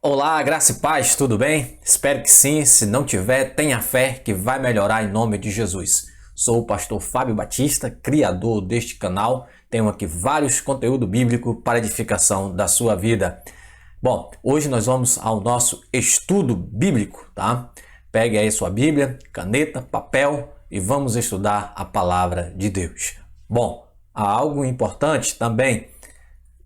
Olá, graça e paz, tudo bem? Espero que sim. Se não tiver, tenha fé que vai melhorar em nome de Jesus. Sou o pastor Fábio Batista, criador deste canal. Tenho aqui vários conteúdos bíblicos para edificação da sua vida. Bom, hoje nós vamos ao nosso estudo bíblico, tá? Pegue aí sua Bíblia, caneta, papel e vamos estudar a palavra de Deus. Bom, há algo importante também: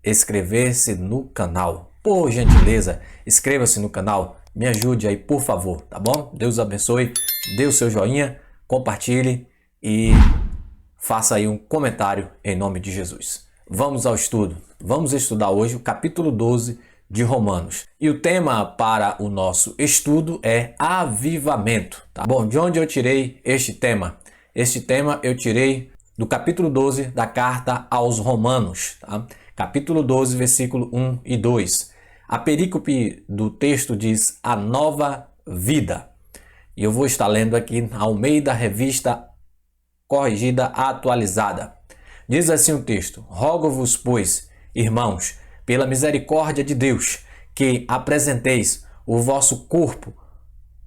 inscrever-se no canal. Por gentileza, inscreva-se no canal, me ajude aí, por favor, tá bom? Deus abençoe, dê o seu joinha, compartilhe e faça aí um comentário em nome de Jesus. Vamos ao estudo. Vamos estudar hoje o capítulo 12 de Romanos. E o tema para o nosso estudo é avivamento, tá bom? De onde eu tirei este tema? Este tema eu tirei do capítulo 12 da carta aos Romanos, tá? Capítulo 12, versículo 1 e 2. A perícope do texto diz a nova vida. E eu vou estar lendo aqui na Almeida Revista Corrigida Atualizada. Diz assim o texto: Rogo-vos, pois, irmãos, pela misericórdia de Deus, que apresenteis o vosso corpo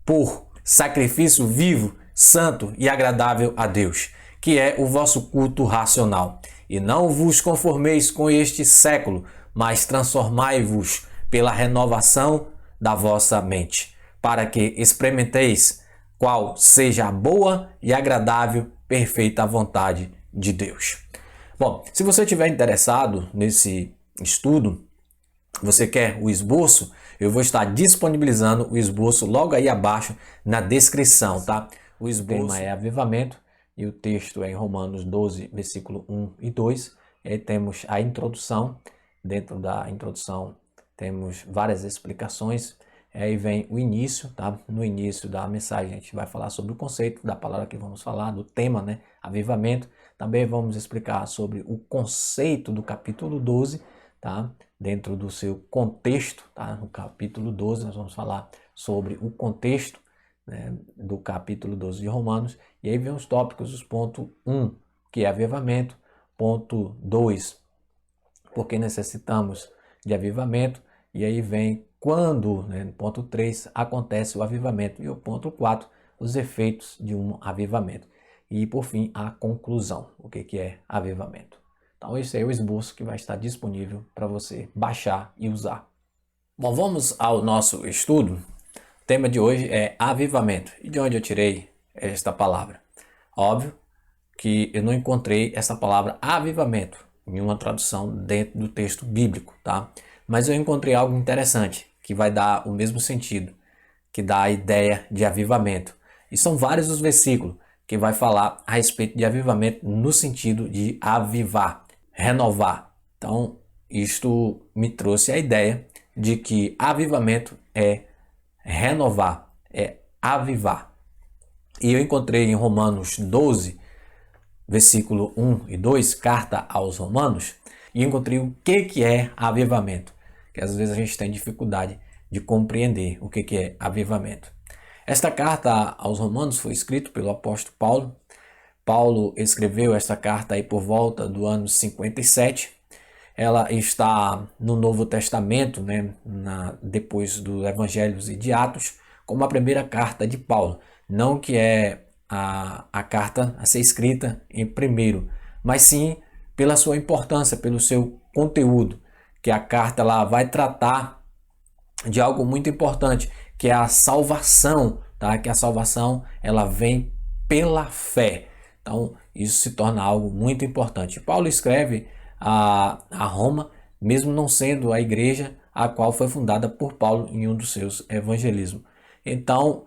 por sacrifício vivo, santo e agradável a Deus, que é o vosso culto racional. E não vos conformeis com este século, mas transformai-vos pela renovação da vossa mente, para que experimenteis qual seja a boa e agradável, perfeita vontade de Deus. Bom, se você estiver interessado nesse estudo, você quer o esboço, eu vou estar disponibilizando o esboço logo aí abaixo na descrição, tá? O esboço é avivamento e o texto é em Romanos 12, versículo 1 e 2. E aí temos a introdução. Dentro da introdução temos várias explicações. Aí vem o início, tá? No início da mensagem a gente vai falar sobre o conceito da palavra que vamos falar, do tema, né? Avivamento. Também vamos explicar sobre o conceito do capítulo 12, tá? Dentro do seu contexto, tá? No capítulo 12 nós vamos falar sobre o contexto, né, do capítulo 12 de Romanos. E aí vem os tópicos, os ponto 1, que é avivamento, ponto 2, porque necessitamos de avivamento, e aí vem quando, né, no ponto 3, acontece o avivamento, e o ponto 4, os efeitos de um avivamento. E por fim, a conclusão, o que é avivamento. Então esse é o esboço que vai estar disponível para você baixar e usar. Bom, vamos ao nosso estudo. O tema de hoje é avivamento. E de onde eu tirei esta palavra? Óbvio que eu não encontrei essa palavra avivamento em uma tradução dentro do texto bíblico, tá? Mas eu encontrei algo interessante que vai dar o mesmo sentido, que dá a ideia de avivamento. E são vários os versículos que vai falar a respeito de avivamento no sentido de avivar, renovar. Então, isto me trouxe a ideia de que avivamento é renovar, é avivar. E eu encontrei em Romanos 12, versículo 1 e 2, carta aos Romanos, e encontrei o que é avivamento, que às vezes a gente tem dificuldade de compreender o que é avivamento. Esta carta aos Romanos foi escrita pelo apóstolo Paulo. Paulo escreveu esta carta aí por volta do ano 57. Ela está no Novo Testamento, né, depois dos Evangelhos e de Atos, como a primeira carta de Paulo. Não que é a carta a ser escrita em primeiro, mas sim pela sua importância, pelo seu conteúdo, que a carta ela vai tratar de algo muito importante, que é a salvação, tá? Que a salvação ela vem pela fé. Então isso se torna algo muito importante. Paulo escreve a Roma, mesmo não sendo a igreja a qual foi fundada por Paulo em um dos seus evangelismos. Então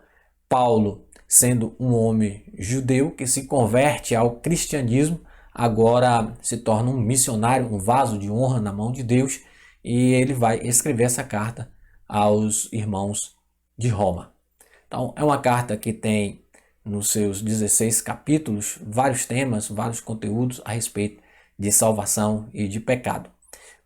Paulo, sendo um homem judeu que se converte ao cristianismo, agora se torna um missionário, um vaso de honra na mão de Deus, e ele vai escrever essa carta aos irmãos de Roma. Então, é uma carta que tem nos seus 16 capítulos vários temas, vários conteúdos a respeito de salvação e de pecado.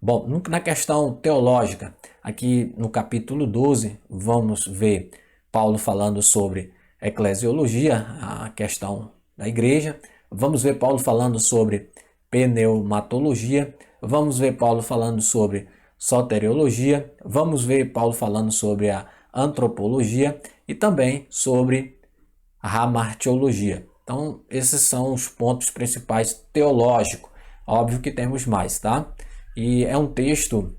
Bom, na questão teológica, aqui no capítulo 12, vamos ver Paulo falando sobre eclesiologia, a questão da igreja. Vamos ver Paulo falando sobre pneumatologia. Vamos ver Paulo falando sobre soteriologia, vamos ver Paulo falando sobre a antropologia e também sobre a hamartiologia. Então, esses são os pontos principais teológicos. Óbvio que temos mais, tá? E é um texto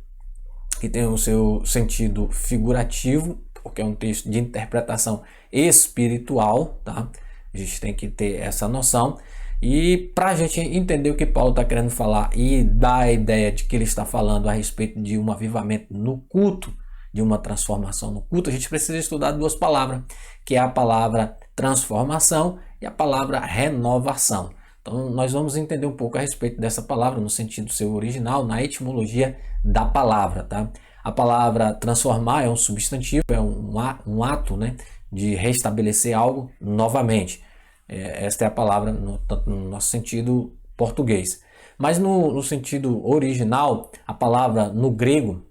que tem o seu sentido figurativo, porque é um texto de interpretação espiritual, tá? A gente tem que ter essa noção. E para a gente entender o que Paulo está querendo falar e dar a ideia de que ele está falando a respeito de um avivamento no culto, de uma transformação no culto, a gente precisa estudar duas palavras, que é a palavra transformação e a palavra renovação. Então nós vamos entender um pouco a respeito dessa palavra no sentido seu original, na etimologia da palavra, tá? A palavra transformar é um substantivo, é um ato, né, de restabelecer algo novamente. Esta é a palavra no nosso sentido português. Mas no sentido original, a palavra no grego,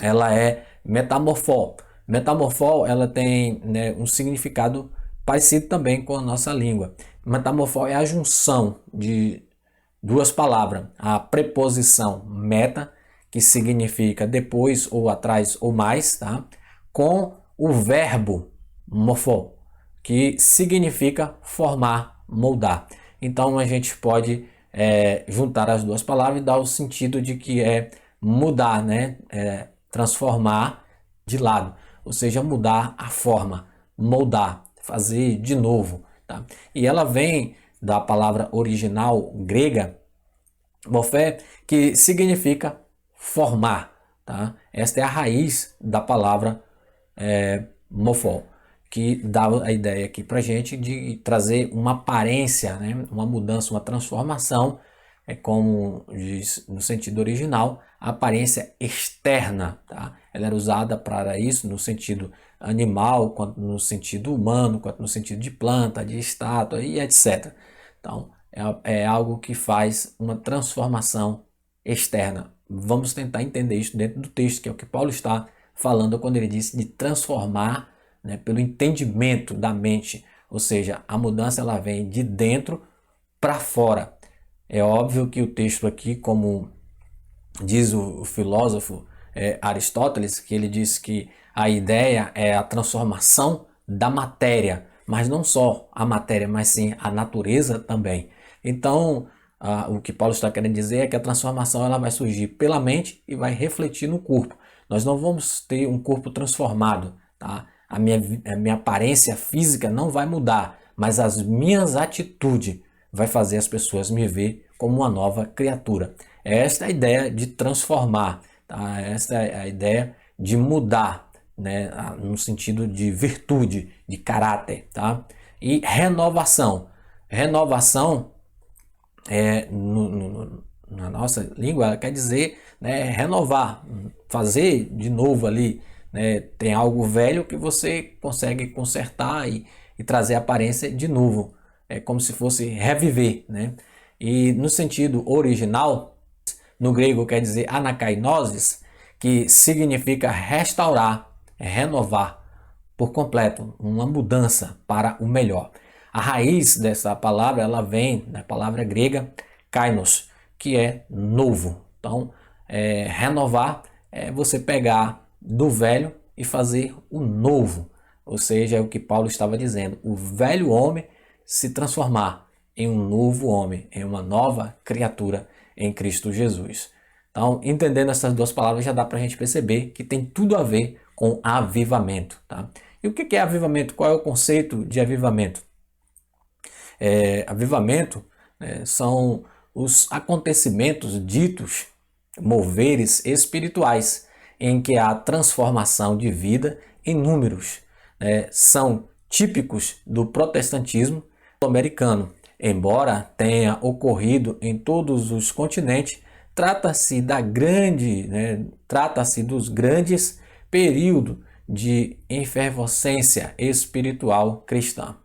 ela é metamorfó. Metamorfó, ela tem, né, um significado parecido também com a nossa língua. Metamorfó é a junção de duas palavras. A preposição meta, que significa depois ou atrás ou mais, tá? Com o verbo morfó, que significa formar, moldar. Então a gente pode juntar as duas palavras e dar o sentido de que é mudar, né? Transformar de lado, ou seja, mudar a forma, moldar, fazer de novo. Tá? E ela vem da palavra original grega, morfé, que significa formar. Tá? Esta é a raiz da palavra morfó, que dá a ideia aqui para gente de trazer uma aparência, né? Uma mudança, uma transformação, como diz no sentido original, a aparência externa. Tá? Ela era usada para isso no sentido animal, quanto no sentido humano, quanto no sentido de planta, de estátua e etc. Então, é algo que faz uma transformação externa. Vamos tentar entender isso dentro do texto, que é o que Paulo está falando quando ele disse de transformar, né, pelo entendimento da mente. Ou seja, a mudança ela vem de dentro para fora. É óbvio que o texto aqui, como diz o filósofo Aristóteles, que ele diz que a ideia é a transformação da matéria, mas não só a matéria, mas sim a natureza também. Então, o que Paulo está querendo dizer é que a transformação ela vai surgir pela mente e vai refletir no corpo. Nós não vamos ter um corpo transformado, tá? A minha aparência física não vai mudar, mas as minhas atitudes vai fazer as pessoas me ver como uma nova criatura. Esta é a ideia de transformar, tá? Esta é a ideia de mudar, né? No sentido de virtude, de caráter, tá? E renovação. Renovação na nossa língua ela quer dizer, né, renovar, fazer de novo ali, né? Tem algo velho que você consegue consertar e trazer a aparência de novo. É como se fosse reviver, né? E no sentido original, no grego quer dizer anakainosis, que significa restaurar, renovar por completo, uma mudança para o melhor. A raiz dessa palavra, ela vem da palavra grega kainos, que é novo. Então, renovar é você pegar do velho e fazer o novo. Ou seja, é o que Paulo estava dizendo. O velho homem se transformar em um novo homem, em uma nova criatura em Cristo Jesus. Então, entendendo essas duas palavras, já dá para a gente perceber que tem tudo a ver com avivamento. Tá? E o que é avivamento? Qual é o conceito de avivamento? Avivamento, são os acontecimentos ditos moveres espirituais, em que há transformação de vida em números. São típicos do protestantismo americano. Embora tenha ocorrido em todos os continentes, trata-se dos grandes períodos de efervescência espiritual cristã.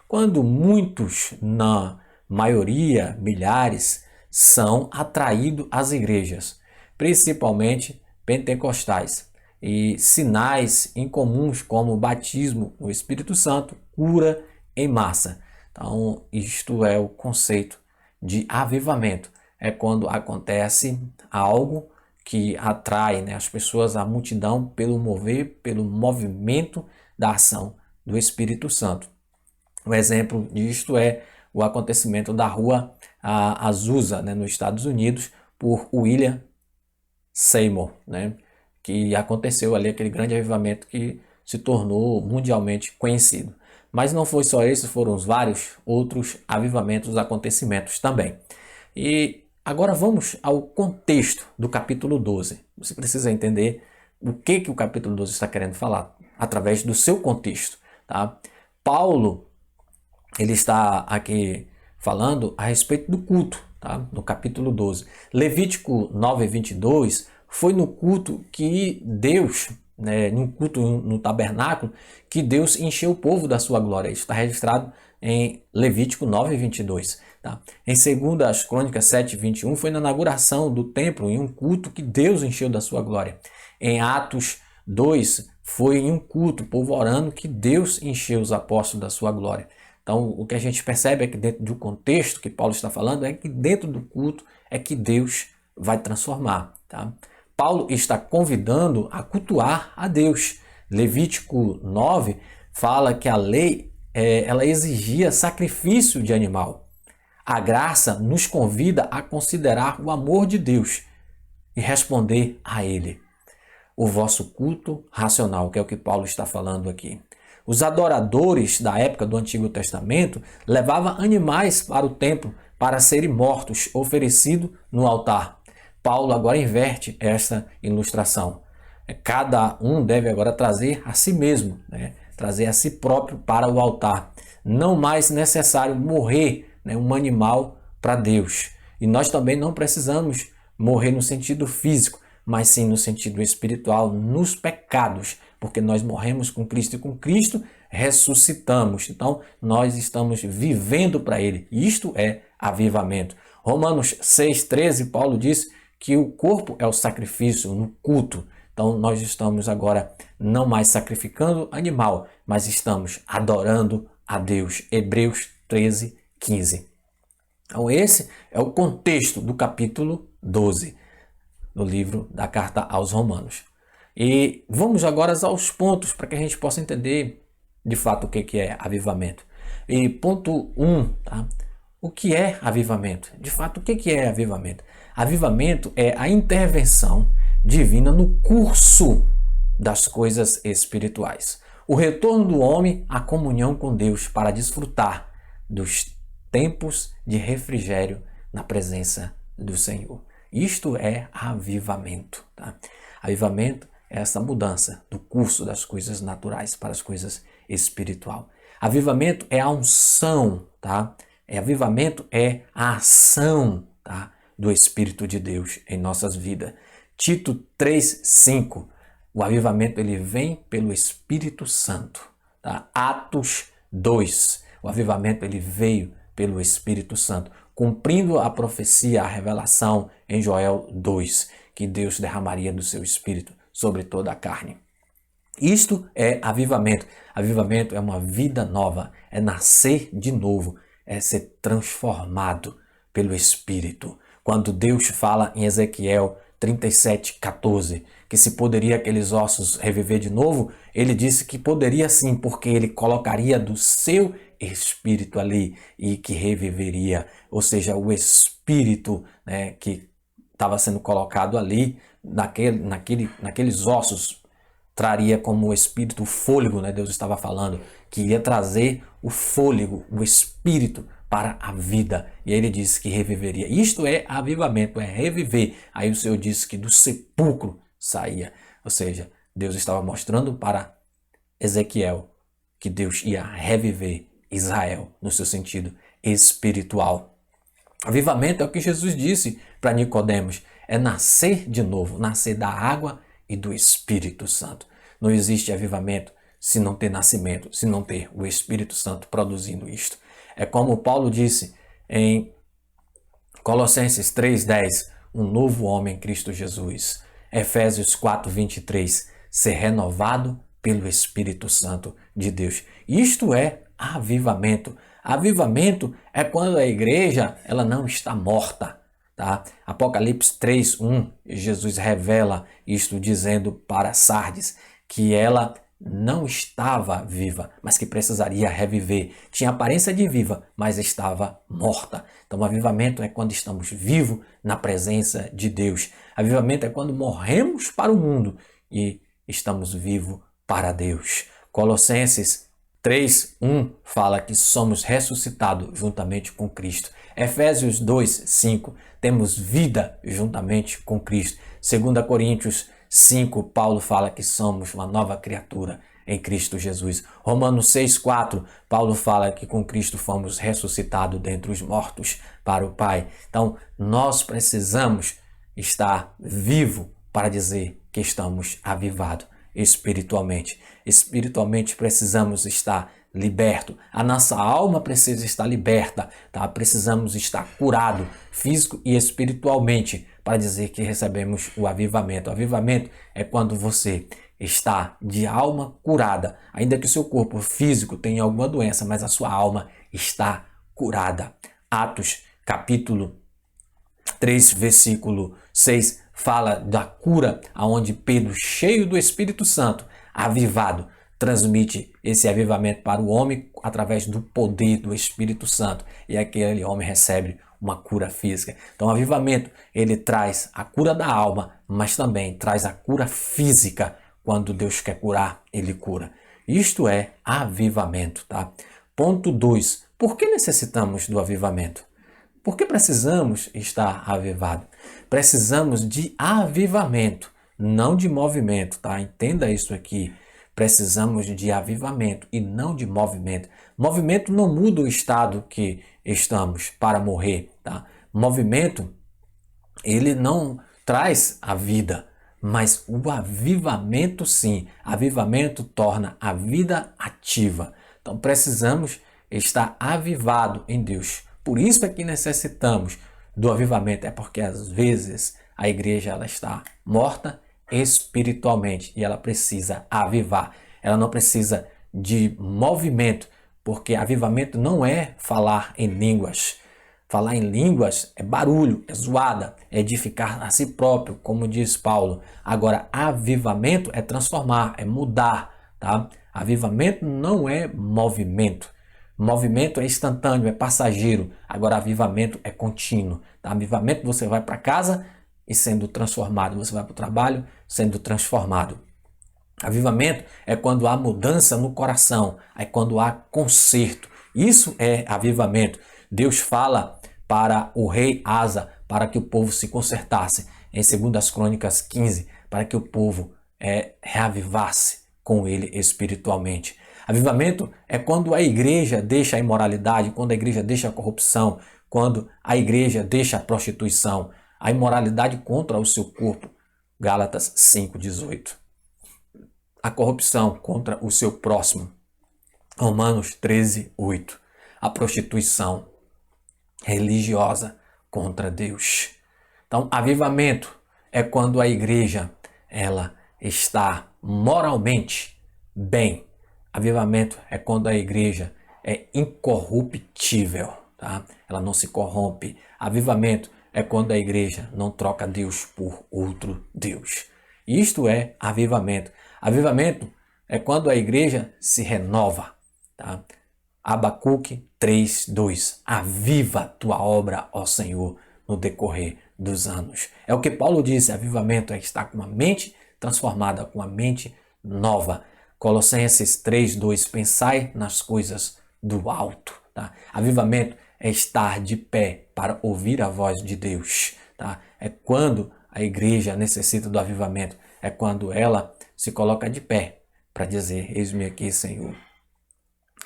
Quando muitos, na maioria, milhares, são atraídos às igrejas, principalmente pentecostais, e sinais incomuns como batismo no Espírito Santo, cura em massa. Então, isto é o conceito de avivamento. É quando acontece algo que atrai, né, as pessoas, a multidão, pelo mover, pelo movimento da ação do Espírito Santo. Um exemplo disto é o acontecimento da rua Azusa, né, nos Estados Unidos, por William Seymour, né, que aconteceu ali aquele grande avivamento que se tornou mundialmente conhecido. Mas não foi só esse, foram vários outros avivamentos, acontecimentos também. E agora vamos ao contexto do capítulo 12. Você precisa entender o que o capítulo 12 está querendo falar, através do seu contexto. Tá? Paulo, ele está aqui falando a respeito do culto, tá? No capítulo 12. Levítico 9:22 foi no culto que Deus, né, no culto no tabernáculo, que Deus encheu o povo da sua glória. Isso está registrado em Levítico 9:22. Tá? Em 2 Crônicas 7:21 foi na inauguração do templo, em um culto que Deus encheu da sua glória. Em Atos 2 foi em um culto, povo orando, que Deus encheu os apóstolos da sua glória. Então, o que a gente percebe é que dentro do contexto que Paulo está falando é que dentro do culto é que Deus vai transformar. Tá? Paulo está convidando a cultuar a Deus. Levítico 9 fala que a lei ela exigia sacrifício de animal. A graça nos convida a considerar o amor de Deus e responder a Ele. O vosso culto racional, que é o que Paulo está falando aqui. Os adoradores da época do Antigo Testamento levavam animais para o templo para serem mortos, oferecidos no altar. Paulo agora inverte essa ilustração. Cada um deve agora trazer a si mesmo, né? Trazer a si próprio para o altar. Não mais necessário morrer, né, um animal para Deus. E nós também não precisamos morrer no sentido físico, mas sim no sentido espiritual, nos pecados, porque nós morremos com Cristo e com Cristo ressuscitamos. Então, nós estamos vivendo para Ele. Isto é avivamento. Romanos 6,13, Paulo diz que o corpo é o sacrifício no culto. Então, nós estamos agora não mais sacrificando animal, mas estamos adorando a Deus. Hebreus 13:15. Então, esse é o contexto do capítulo 12 do livro da Carta aos Romanos. E vamos agora aos pontos para que a gente possa entender de fato o que é avivamento. E ponto 1, tá? O que é avivamento? De fato, o que é avivamento? Avivamento é a intervenção divina no curso das coisas espirituais. O retorno do homem à comunhão com Deus para desfrutar dos tempos de refrigério na presença do Senhor. Isto é avivamento. Tá? Avivamento é essa mudança do curso das coisas naturais para as coisas espirituais. Avivamento é a unção, tá? Avivamento é a ação, tá, do Espírito de Deus em nossas vidas. Tito 3:5. O avivamento ele vem pelo Espírito Santo. Tá? Atos 2. O avivamento ele veio pelo Espírito Santo, cumprindo a profecia, a revelação em Joel 2, que Deus derramaria do seu Espírito sobre toda a carne. Isto é avivamento. Avivamento é uma vida nova, é nascer de novo, é ser transformado pelo Espírito. Quando Deus fala em Ezequiel 37:14, que se poderia aqueles ossos reviver de novo, ele disse que poderia sim, porque ele colocaria do seu Espírito ali e que reviveria, ou seja, o Espírito, né, que estava sendo colocado ali, naqueles ossos, traria como Espírito o fôlego, né? Deus estava falando que ia trazer o fôlego, o Espírito para a vida. E aí ele disse que reviveria. Isto é avivamento, é reviver. Aí o Senhor disse que do sepulcro saía. Ou seja, Deus estava mostrando para Ezequiel que Deus ia reviver Israel no seu sentido espiritual. Avivamento é o que Jesus disse para Nicodemos, é nascer de novo, nascer da água e do Espírito Santo. Não existe avivamento se não ter nascimento, se não ter o Espírito Santo produzindo isto. É como Paulo disse em Colossenses 3:10, um novo homem em Cristo Jesus. Efésios 4:23, ser renovado pelo Espírito Santo de Deus. Isto é avivamento. Avivamento é quando a igreja ela não está morta. tá? Apocalipse 3:1, Jesus revela isto dizendo para Sardes que ela não estava viva, mas que precisaria reviver. Tinha aparência de viva, mas estava morta. Então, avivamento é quando estamos vivos na presença de Deus. Avivamento é quando morremos para o mundo e estamos vivos para Deus. Colossenses 3:1 fala que somos ressuscitados juntamente com Cristo. Efésios 2:5 temos vida juntamente com Cristo. 2 Coríntios 5, Paulo fala que somos uma nova criatura em Cristo Jesus. Romanos 6:4, Paulo fala que com Cristo fomos ressuscitados dentre os mortos para o Pai. Então, nós precisamos estar vivo para dizer que estamos avivados espiritualmente. Espiritualmente precisamos estar liberto. A nossa alma precisa estar liberta, tá? Precisamos estar curado físico e espiritualmente para dizer que recebemos o avivamento. O avivamento é quando você está de alma curada, ainda que o seu corpo físico tenha alguma doença, mas a sua alma está curada. Atos capítulo 3, versículo 6 fala da cura, aonde Pedro, cheio do Espírito Santo, avivado, transmite esse avivamento para o homem através do poder do Espírito Santo, e aquele homem recebe uma cura física. Então, o avivamento, ele traz a cura da alma, mas também traz a cura física. Quando Deus quer curar, ele cura. Isto é avivamento, tá? Ponto 2. Por que necessitamos do avivamento? Por que precisamos estar avivados? Precisamos de avivamento, não de movimento, tá? Entenda isso aqui. Precisamos de avivamento e não de movimento. Movimento não muda o estado que estamos para morrer, tá? Movimento, ele não traz a vida, mas o avivamento sim. Avivamento torna a vida ativa. Então precisamos estar avivado em Deus. Por isso é que necessitamos do avivamento, é porque às vezes a igreja ela está morta espiritualmente e ela precisa avivar. Ela não precisa de movimento, porque avivamento não é falar em línguas. Falar em línguas é barulho, é zoada, é edificar a si próprio, como diz Paulo. Agora, avivamento é transformar, é mudar, tá? Avivamento não é movimento. Movimento é instantâneo, é passageiro. Agora, avivamento é contínuo. Tá? Avivamento, você vai para casa e sendo transformado. Você vai para o trabalho sendo transformado. Avivamento é quando há mudança no coração. É quando há conserto. Isso é avivamento. Deus fala para o rei Asa, para que o povo se consertasse. Em 2 Crônicas 15, para que o povo reavivasse com ele espiritualmente. Avivamento é quando a igreja deixa a imoralidade, quando a igreja deixa a corrupção, quando a igreja deixa a prostituição, a imoralidade contra o seu corpo. Gálatas 5:18. A corrupção contra o seu próximo. Romanos 13:8. A prostituição religiosa contra Deus. Então, avivamento é quando a igreja ela está moralmente bem. Avivamento é quando a igreja é incorruptível, tá? Ela não se corrompe. Avivamento é quando a igreja não troca Deus por outro Deus. Isto é avivamento. Avivamento é quando a igreja se renova, tá? Abacuque 3:2. Aviva tua obra, ó Senhor, no decorrer dos anos. É o que Paulo disse, avivamento é estar com uma mente transformada, com uma mente nova. Colossenses 3:2, pensai nas coisas do alto. Tá? Avivamento é estar de pé para ouvir a voz de Deus. Tá? É quando a igreja necessita do avivamento, é quando ela se coloca de pé para dizer, eis-me aqui, Senhor.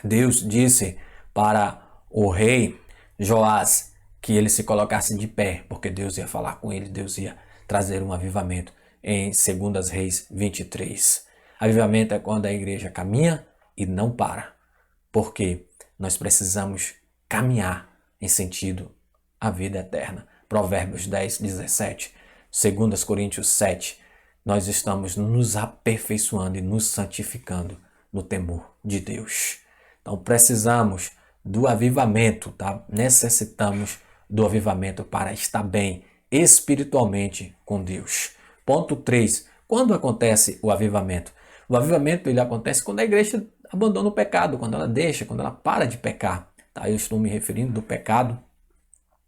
Deus disse para o rei Joás que ele se colocasse de pé, porque Deus ia falar com ele, Deus ia trazer um avivamento em 2 Reis 23. Avivamento é quando a igreja caminha e não para, porque nós precisamos caminhar em sentido à vida eterna. Provérbios 10:17, 2 Coríntios 7, nós estamos nos aperfeiçoando e nos santificando no temor de Deus. Então precisamos do avivamento, tá? Necessitamos do avivamento para estar bem espiritualmente com Deus. Ponto 3. Quando acontece o avivamento? O avivamento ele acontece quando a igreja abandona o pecado, quando ela deixa, quando ela para de pecar. Tá? Eu estou me referindo do pecado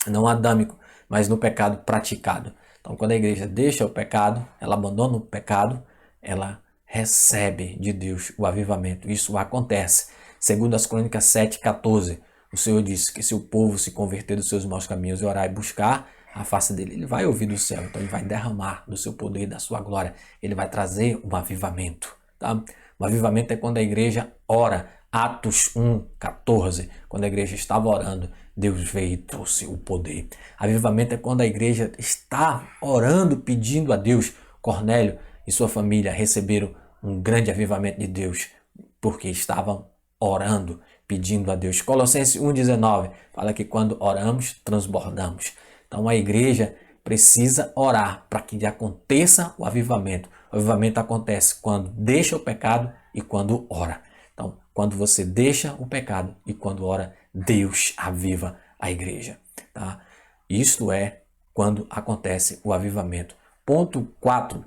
não adâmico, mas no pecado praticado. Então, quando a igreja deixa o pecado, ela abandona o pecado, ela recebe de Deus o avivamento. Isso acontece. Segundo as Crônicas 7:14, o Senhor disse que se o povo se converter dos seus maus caminhos e orar e buscar a face dele, ele vai ouvir do céu. Então, ele vai derramar do seu poder e da sua glória. Ele vai trazer um avivamento. Tá? O avivamento é quando a igreja ora. Atos 1:14, quando a igreja estava orando, Deus veio e trouxe o poder. Avivamento é quando a igreja está orando, pedindo a Deus. Cornélio e sua família receberam um grande avivamento de Deus, porque estavam orando, pedindo a Deus. Colossenses 1:19 fala que quando oramos, transbordamos. Então a igreja precisa orar para que aconteça o avivamento. O avivamento acontece quando deixa o pecado e quando ora. Então, quando você deixa o pecado e quando ora, Deus aviva a igreja. Tá? Isto é quando acontece o avivamento. Ponto 4.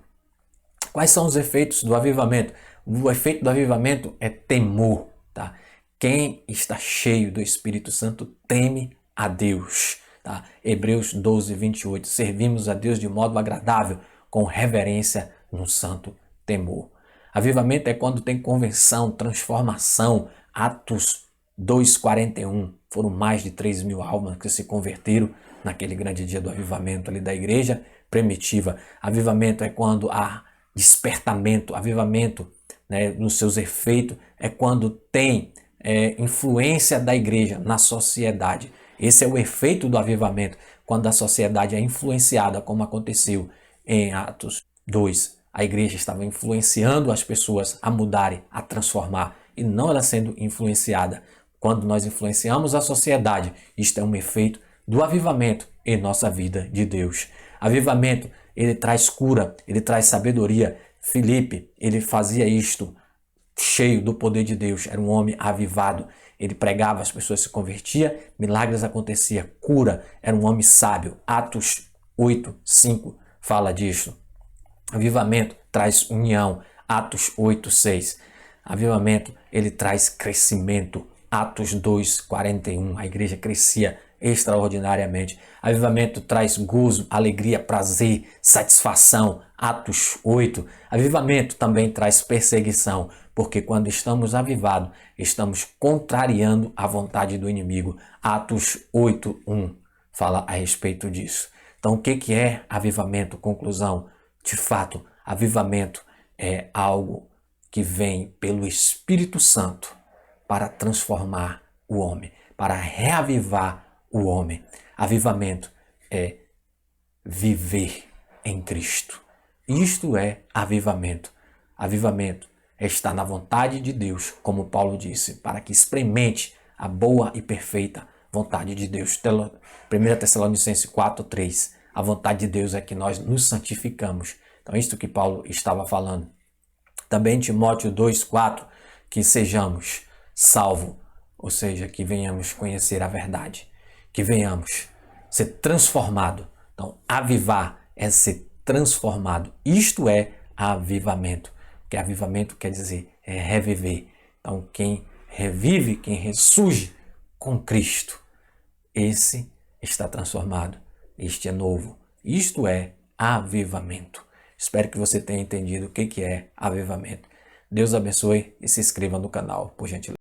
Quais são os efeitos do avivamento? O efeito do avivamento é temor. Tá? Quem está cheio do Espírito Santo teme a Deus. Tá? Hebreus 12:28. Servimos a Deus de modo agradável, com reverência no santo temor. Avivamento é quando tem conversão, transformação. Atos 2:41. Foram mais de 3.000 almas que se converteram naquele grande dia do avivamento ali da igreja primitiva. Avivamento é quando há despertamento. Avivamento, né, nos seus efeitos, é quando tem influência da igreja na sociedade. Esse é o efeito do avivamento, quando a sociedade é influenciada, como aconteceu em Atos 2. A igreja estava influenciando as pessoas a mudarem, a transformar, e não ela sendo influenciada. Quando nós influenciamos a sociedade, isto é um efeito do avivamento em nossa vida de Deus. Avivamento, ele traz cura, ele traz sabedoria. Filipe, ele fazia isto cheio do poder de Deus, era um homem avivado. Ele pregava, as pessoas se convertiam, milagres aconteciam, cura, era um homem sábio. Atos 8:5 fala disso. Avivamento traz união. Atos 8:6. Avivamento, ele traz crescimento. Atos 2:41. A igreja crescia extraordinariamente. Avivamento traz gozo, alegria, prazer, satisfação. Atos 8. Avivamento também traz perseguição, porque quando estamos avivados, estamos contrariando a vontade do inimigo. Atos 8:1 fala a respeito disso. Então, o que é avivamento? Conclusão. De fato, avivamento é algo que vem pelo Espírito Santo para transformar o homem, para reavivar o homem. Avivamento é viver em Cristo. Isto é avivamento. Avivamento é estar na vontade de Deus, como Paulo disse, para que experimente a boa e perfeita vontade de Deus. 1 Tessalonicenses 4:3. A vontade de Deus é que nós nos santificamos. Então, isto que Paulo estava falando. Também Timóteo 2:4, que sejamos salvos, ou seja, que venhamos conhecer a verdade, que venhamos ser transformados. Então, avivar é ser transformado. Isto é avivamento. Que avivamento quer dizer é reviver. Então, quem revive, quem ressurge com Cristo, esse está transformado. Este é novo. Isto é avivamento. Espero que você tenha entendido o que é avivamento. Deus abençoe e se inscreva no canal, por gentileza.